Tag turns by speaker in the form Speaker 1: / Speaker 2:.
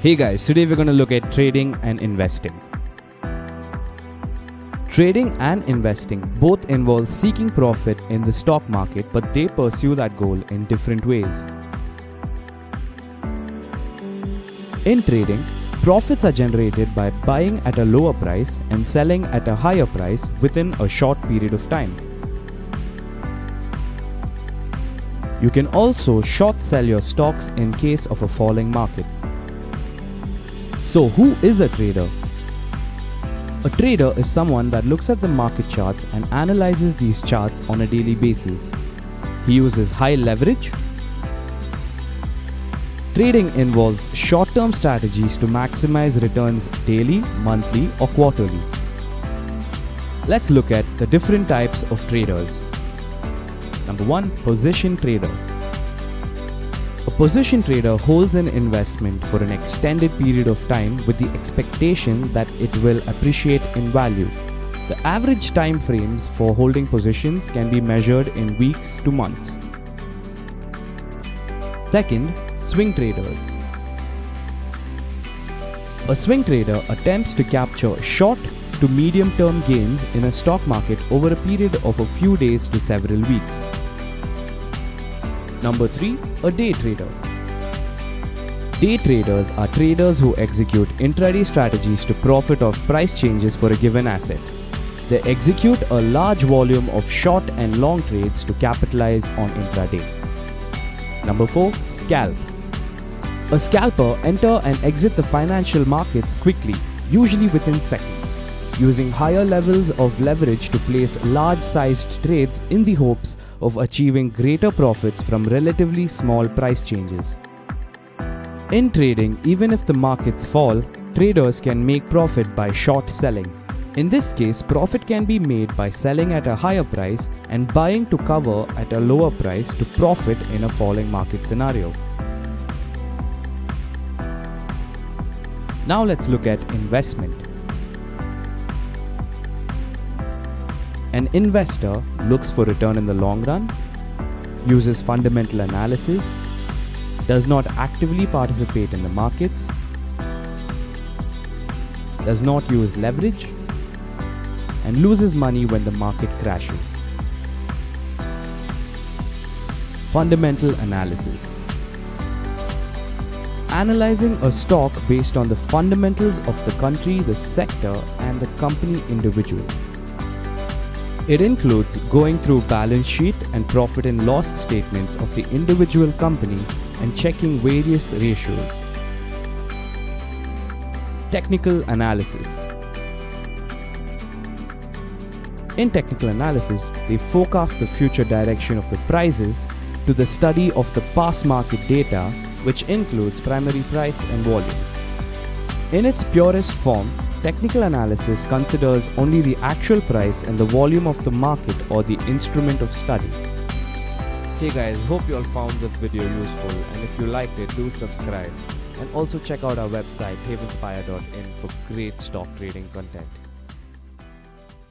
Speaker 1: Hey guys, today we're going to look at trading and investing. Trading and investing both involve seeking profit in the stock market, but they pursue that goal in different ways. In trading, profits are generated by buying at a lower price and selling at a higher price within a short period of time. You can also short sell your stocks in case of a falling market. So who is a trader? A trader is someone that looks at the market charts and analyzes these charts on a daily basis. He uses high leverage. Trading involves short-term strategies to maximize returns daily, monthly, or quarterly. Let's look at the different types of traders. Number 1, position trader. A position trader holds an investment for an extended period of time with the expectation that it will appreciate in value. The average time frames for holding positions can be measured in weeks to months. Second, swing traders. A swing trader attempts to capture short to medium-term gains in a stock market over a period of a few days to several weeks. Number 3, a day trader. Day traders are traders who execute intraday strategies to profit off price changes for a given asset. They execute a large volume of short and long trades to capitalize on intraday. Number 4, scalp. A scalper enter and exit the financial markets quickly, usually within seconds, using higher levels of leverage to place large-sized trades in the hopes of achieving greater profits from relatively small price changes. In trading, even if the markets fall, traders can make profit by short selling. In this case, profit can be made by selling at a higher price and buying to cover at a lower price to profit in a falling market scenario. Now let's look at investment. An investor looks for return in the long run, uses fundamental analysis, does not actively participate in the markets, does not use leverage, and loses money when the market crashes. Fundamental analysis. Analyzing a stock based on the fundamentals of the country, the sector, and the company individually. It includes going through balance sheet and profit and loss statements of the individual company and checking various ratios. Technical analysis. In technical analysis, they forecast the future direction of the prices to the study of the past market data, which includes primary price and volume. In its purest form, technical analysis considers only the actual price and the volume of the market or the instrument of study. Hey guys, hope you all found this video useful, and if you liked it, do subscribe. And also check out our website havenspire.in for great stock trading content.